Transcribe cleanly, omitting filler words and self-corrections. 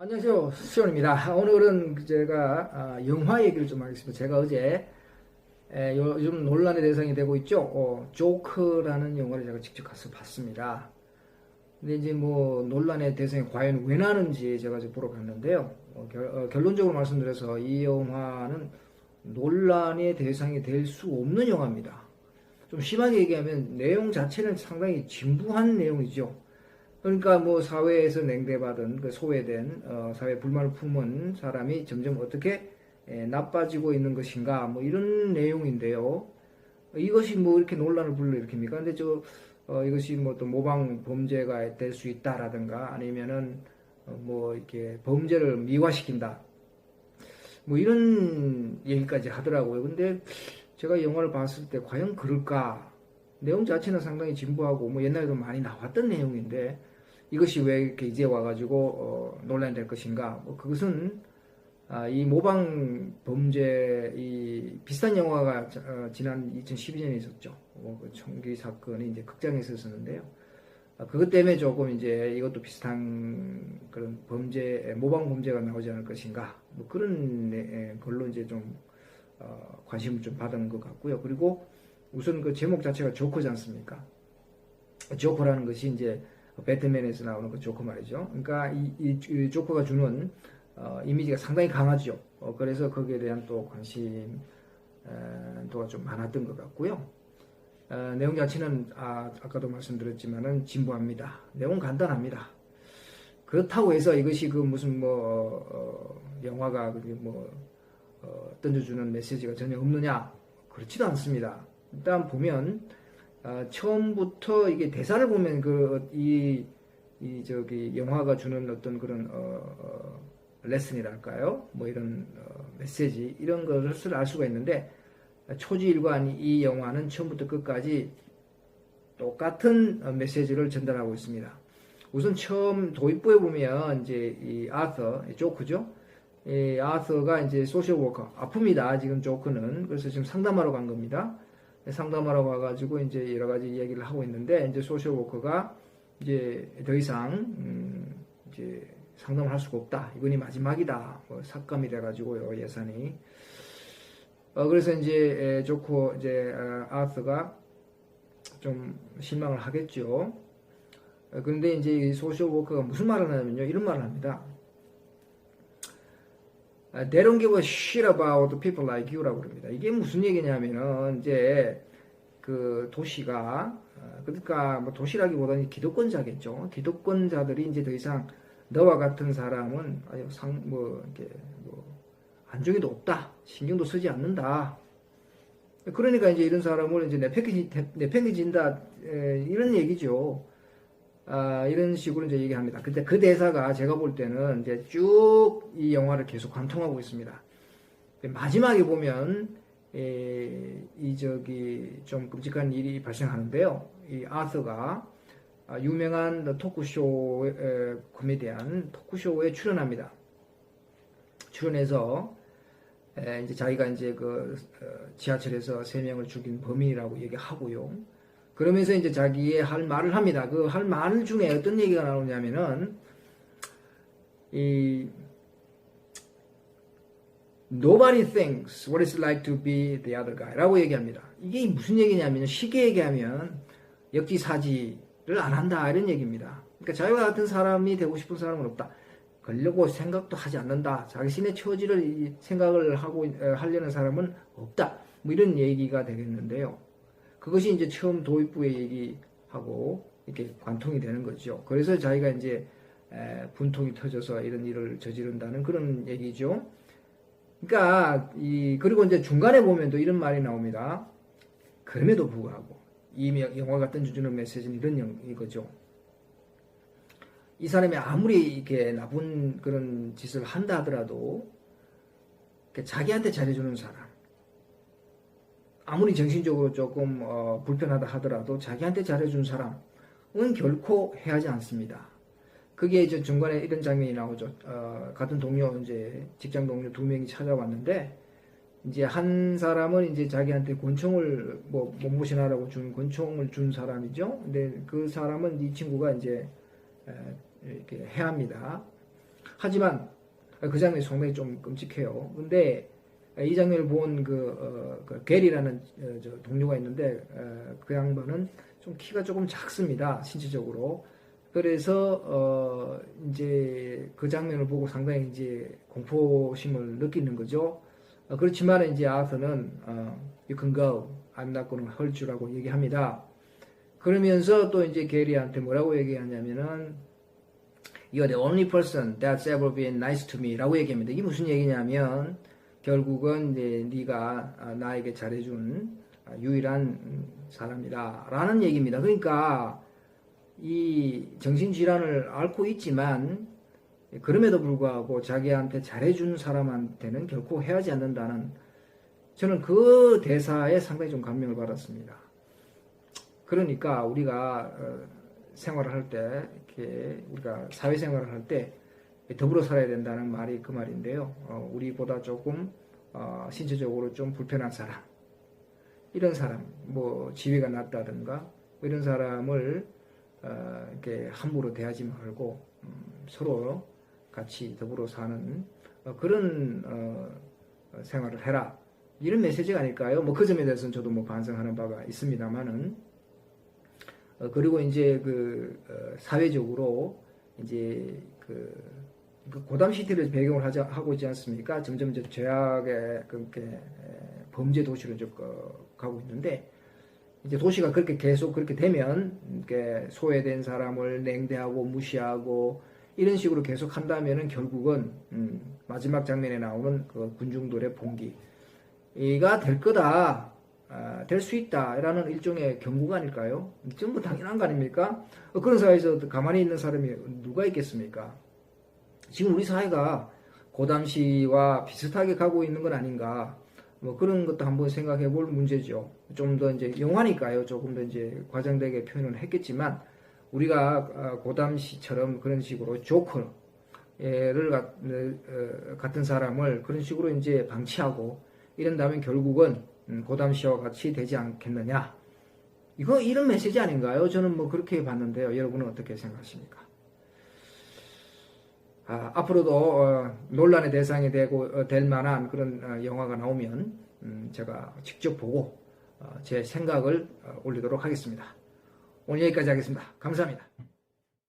안녕하세요. 수현입니다. 오늘은 제가 영화 얘기를 좀 하겠습니다. 제가 어제 요즘 논란의 대상이 되고 있죠. 조크라는 영화를 제가 직접 가서 봤습니다. 근데 이제 뭐 논란의 대상이 과연 왜 나는지 제가 이제 보러 갔는데요. 결론적으로 말씀드려서 이 영화는 논란의 대상이 될 수 없는 영화입니다. 좀 심하게 얘기하면 내용 자체는 상당히 진부한 내용이죠. 그러니까 뭐 사회에서 냉대받은 그 소외된 사회 불만을 품은 사람이 점점 어떻게 나빠지고 있는 것인가 뭐 이런 내용인데요. 이것이 뭐 이렇게 논란을 불러일으킵니까? 근데 이것이 뭐 또 모방 범죄가 될 수 있다라든가 아니면은 뭐 이렇게 범죄를 미화시킨다 뭐 이런 얘기까지 하더라고요. 근데 제가 영화를 봤을 때 과연 그럴까? 내용 자체는 상당히 진부하고 뭐 옛날에도 많이 나왔던 내용인데 이것이 왜 이렇게 이제 와가지고 논란이 될 것인가? 뭐 그것은 이 모방 범죄 이 비슷한 영화가 지난 2012년에 있었죠. 그 총기 사건이 이제 극장에서 있었는데요. 그것 때문에 조금 이제 이것도 비슷한 그런 범죄 모방 범죄가 나오지 않을 것인가? 뭐 그런 걸로 이제 좀 관심을 좀 받은 것 같고요. 그리고 우선 그 제목 자체가 조커지 않습니까? 조커라는 것이 이제 배트맨에서 나오는 그 조커 말이죠. 그러니까 이 조커가 주는 이미지가 상당히 강하죠. 그래서 거기에 대한 또 관심도가 좀 많았던 것 같고요. 내용 자체는 아까도 말씀드렸지만은 진부합니다. 내용은 간단합니다. 그렇다고 해서 이것이 그 무슨 영화가 그게 던져주는 메시지가 전혀 없느냐? 그렇지도 않습니다. 일단 보면 처음부터 이게 대사를 보면 저기 영화가 주는 어떤 그런 레슨이랄까요? 뭐 이런 메시지 이런 것을 알 수가 있는데 초지일관 이 영화는 처음부터 끝까지 똑같은 메시지를 전달하고 있습니다. 우선 처음 도입부에 보면 이제 이 아서 조크죠. 이 아서가 이제 소셜 워커 아픕니다. 지금 조크는 그래서 지금 상담하러 간 겁니다. 상담하러 가가지고 이제 여러 가지 이야기를 하고 있는데 이제 소셜 워커가 이제 더 이상 이제 상담을 할 수가 없다. 이번이 마지막이다. 삭감이 돼가지고요 예산이. 그래서 이제 좋고 이제 아서가 좀 실망을 하겠죠. 그런데 이제 이 소셜 워커가 무슨 말을 하냐면요 이런 말을 합니다. They don't give a shit about people like you라고 그럽니다. 이게 무슨 얘기냐면은 이제 그 도시가 그러니까 뭐 도시라기보다는 기득권자겠죠. 기득권자들이 이제 더 이상 너와 같은 사람은 아주 이렇게 안중에도 없다, 신경도 쓰지 않는다. 그러니까 이제 이런 사람을 이제 내팽개친다 이런 얘기죠. 이런 식으로 이제 얘기합니다. 근데 그 대사가 제가 볼 때는 이제 쭉 이 영화를 계속 관통하고 있습니다. 마지막에 보면 저기 좀 끔찍한 일이 발생하는데요. 이 아서가 유명한 토크쇼 코미디언 토크쇼에 출연합니다. 출연해서 이제 자기가 이제 지하철에서 3명을 죽인 범인이라고 얘기하고요. 그러면서 이제 자기의 할 말을 합니다. 그 할 말 중에 어떤 얘기가 나오냐면은 Nobody thinks what it's like to be the other guy 라고 얘기합니다. 이게 무슨 얘기냐면 쉽게 얘기하면 역지사지를 안 한다 이런 얘기입니다. 그러니까 자기와 같은 사람이 되고 싶은 사람은 없다. 그러려고 생각도 하지 않는다. 자신의 처지를 생각을 하려는 사람은 없다. 뭐 이런 얘기가 되겠는데요. 그것이 이제 처음 도입부의 얘기하고 이렇게 관통이 되는 거죠. 그래서 자기가 이제 분통이 터져서 이런 일을 저지른다는 그런 얘기죠. 그러니까 그리고 이제 중간에 보면 또 이런 말이 나옵니다. 그럼에도 불구하고 이 영화가 던져주는 메시지는 이거죠. 이 사람이 아무리 이렇게 나쁜 그런 짓을 한다 하더라도 자기한테 잘해주는 사람, 아무리 정신적으로 조금 불편하다 하더라도 자기한테 잘해준 사람은 결코 해하지 않습니다. 그게 이제 중간에 이런 장면이 나오죠. 같은 동료 이제 직장 동료 2명이 찾아왔는데 이제 한 사람은 이제 자기한테 권총을 몸보신하라고 준 권총을 준 사람이죠. 근데 그 사람은 이 친구가 이제 이렇게 해합니다. 하지만 그 장면이 상당히 좀 끔찍해요. 근데 이 장면을 본 그 게리라는 저 동료가 있는데 그 양반은 좀 키가 조금 작습니다. 신체적으로. 그래서 이제 그 장면을 보고 상당히 이제 공포심을 느끼는 거죠. 그렇지만 이제 아서는 You can go, I'm not gonna hurt you라고 얘기합니다. 그러면서 또 이제 게리한테 뭐라고 얘기하냐면은 You're the only person that's ever been nice to me라고 얘기합니다. 이게 무슨 얘기냐면 결국은 이제 네가 나에게 잘해준 유일한 사람이다라는 얘기입니다. 그러니까 이 정신질환을 앓고 있지만 그럼에도 불구하고 자기한테 잘해준 사람한테는 결코 헤어지지 않는다는, 저는 그 대사에 상당히 좀 감명을 받았습니다. 그러니까 우리가 생활을 할 때, 이렇게 우리가 사회생활을 할 때 더불어 살아야 된다는 말이 그 말인데요. 우리보다 조금 신체적으로 좀 불편한 사람, 이런 사람, 뭐 지위가 낮다든가 이런 사람을 이렇게 함부로 대하지 말고 서로 같이 더불어 사는 그런 생활을 해라, 이런 메시지가 아닐까요? 뭐 그 점에 대해서는 저도 뭐 반성하는 바가 있습니다만은 그리고 이제 그 사회적으로 이제 그 고담 시티를 배경으로 하고 있지 않습니까? 점점 이제 죄악의 그렇게 범죄 도시로 이제 가고 있는데, 이제 도시가 그렇게 계속 그렇게 되면 이렇게 소외된 사람을 냉대하고 무시하고 이런 식으로 계속 한다면은 결국은 마지막 장면에 나오는 그 군중들의 봉기가 될 거다, 될 수 있다라는 일종의 경고가 아닐까요? 전부 당연한 거 아닙니까? 그런 사회에서 가만히 있는 사람이 누가 있겠습니까? 지금 우리 사회가 고담시와 비슷하게 가고 있는 건 아닌가, 뭐 그런 것도 한번 생각해 볼 문제죠. 좀 더 이제 영화니까요. 조금 더 이제 과장되게 표현을 했겠지만, 우리가 고담시처럼 그런 식으로 조커를 같은 사람을 그런 식으로 이제 방치하고 이런다면 결국은 고담시와 같이 되지 않겠느냐. 이런 메시지 아닌가요? 저는 뭐 그렇게 봤는데요. 여러분은 어떻게 생각하십니까? 앞으로도 논란의 대상이 될 만한 그런 영화가 나오면 제가 직접 보고 제 생각을 올리도록 하겠습니다. 오늘 여기까지 하겠습니다. 감사합니다.